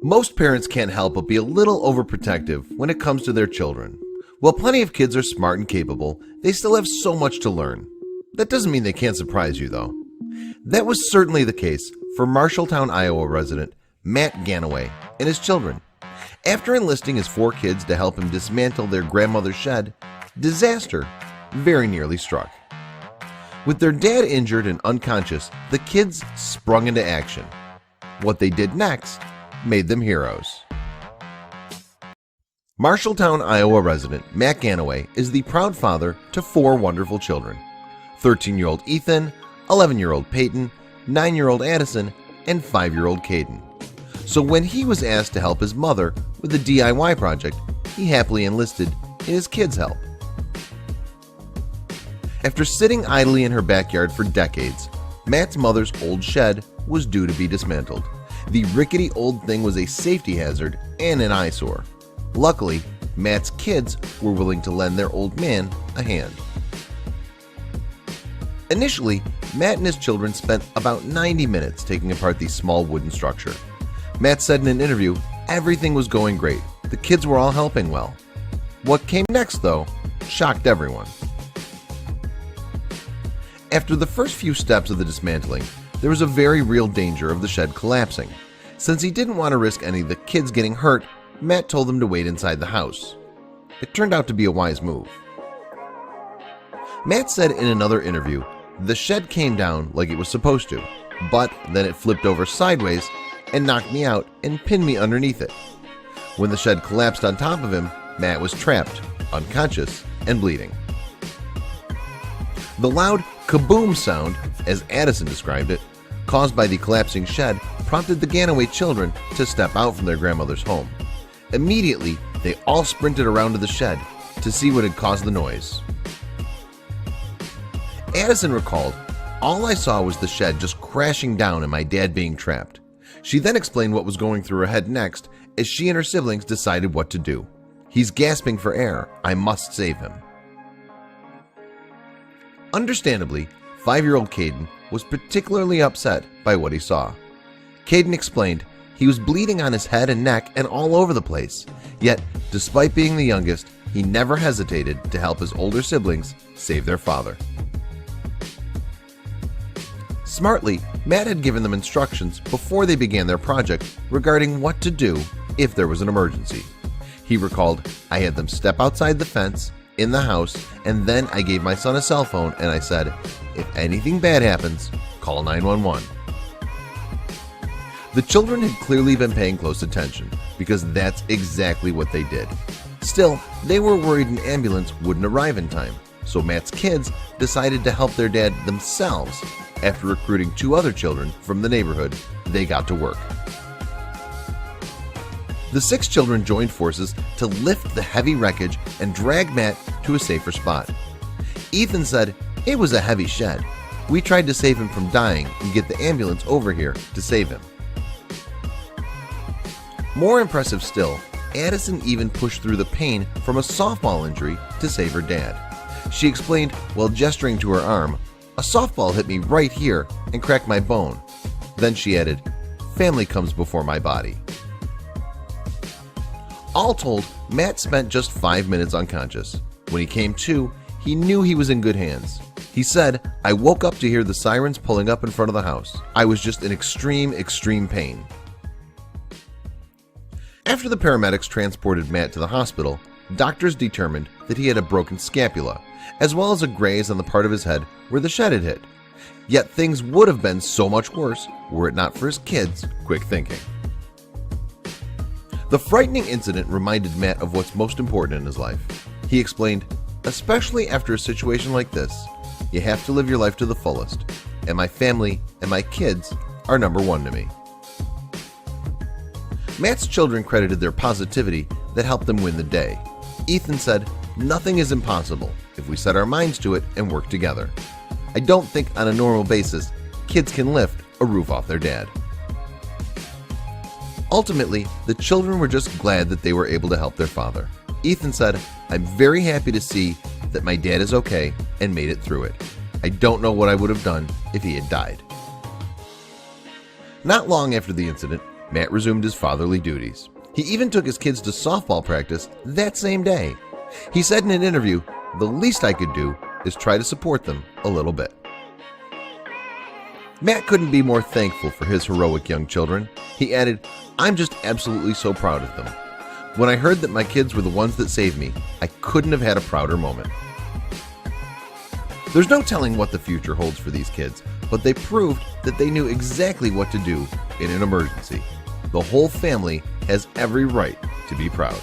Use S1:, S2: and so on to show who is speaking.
S1: Most parents can't help but be a little overprotective when it comes to their children. While plenty of kids are smart and capable, they still have so much to learn. That doesn't mean they can't surprise you, though. That was certainly the case for Marshalltown, Iowa resident Matt Ganaway and his children. After enlisting his 4 kids to help him dismantle their grandmother's shed, disaster very nearly struck. With their dad injured and unconscious, the kids sprung into action. What they did next made them heroes. Marshalltown, Iowa resident Matt Ganaway is the proud father to 4 wonderful children: 13-year-old Ethan, 11-year-old Peyton, 9-year-old Addison, and 5-year-old Caden. So when he was asked to help his mother with a DIY project, he happily enlisted in his kids' help. After sitting idly in her backyard for decades, Matt's mother's old shed was due to be dismantled. The rickety old thing was a safety hazard and an eyesore. Luckily, Matt's kids were willing to lend their old man a hand. Initially, Matt and his children spent about 90 minutes taking apart the small wooden structure. Matt said in an interview, everything was going great. The kids were all helping well. What came next, though, shocked everyone. After the first few steps of the dismantling, there was a very real danger of the shed collapsing. Since he didn't want to risk any of the kids getting hurt, Matt told them to wait inside the house. It turned out to be a wise move. Matt said in another interview, the shed came down like it was supposed to, but then it flipped over sideways and knocked me out and pinned me underneath it. When the shed collapsed on top of him, Matt was trapped, unconscious, and bleeding. The loud kaboom sound, as Addison described it, caused by the collapsing shed, prompted the Ganaway children to step out from their grandmother's home. Immediately, they all sprinted around to the shed to see what had caused the noise. Addison recalled, "All I saw was the shed just crashing down and my dad being trapped." She then explained what was going through her head next as she and her siblings decided what to do. "He's gasping for air. I must save him." Understandably, 5-year-old Caden was particularly upset by what he saw. Caden explained he was bleeding on his head and neck and all over the place, yet despite being the youngest, he never hesitated to help his older siblings save their father. Smartly, Matt had given them instructions before they began their project regarding what to do if there was an emergency. He recalled, "I had them step outside the fence, in the house, and then I gave my son a cell phone and I said, if anything bad happens, call 911. The children had clearly been paying close attention because that's exactly what they did. Still, they were worried an ambulance wouldn't arrive in time, so Matt's kids decided to help their dad themselves. After recruiting 2 other children from the neighborhood, they got to work. The 6 children joined forces to lift the heavy wreckage and drag Matt to a safer spot. Ethan said, "It was a heavy shed. We tried to save him from dying and get the ambulance over here to save him." More impressive still, Addison even pushed through the pain from a softball injury to save her dad. She explained while gesturing to her arm, "A softball hit me right here and cracked my bone." Then she added, "Family comes before my body." All told, Matt spent just 5 minutes unconscious. When he came to, he knew he was in good hands. He said, "I woke up to hear the sirens pulling up in front of the house. I was just in extreme pain." After the paramedics transported Matt to the hospital, doctors determined that he had a broken scapula, as well as a graze on the part of his head where the shed had hit. Yet things would have been so much worse were it not for his kids' quick thinking. The frightening incident reminded Matt of what's most important in his life. He explained, "Especially after a situation like this, you have to live your life to the fullest, and my family and my kids are number 1 to me." Matt's children credited their positivity that helped them win the day. Ethan said, "Nothing is impossible if we set our minds to it and work together. I don't think on a normal basis kids can lift a roof off their dad." Ultimately, the children were just glad that they were able to help their father. Ethan said, "I'm very happy to see that my dad is okay and made it through it. I don't know what I would have done if he had died." Not long after the incident, Matt resumed his fatherly duties. He even took his kids to softball practice that same day. He said in an interview, "The least I could do is try to support them a little bit." Matt couldn't be more thankful for his heroic young children. He added, "I'm just absolutely so proud of them. When I heard that my kids were the ones that saved me, I couldn't have had a prouder moment." There's no telling what the future holds for these kids, but they proved that they knew exactly what to do in an emergency. The whole family has every right to be proud.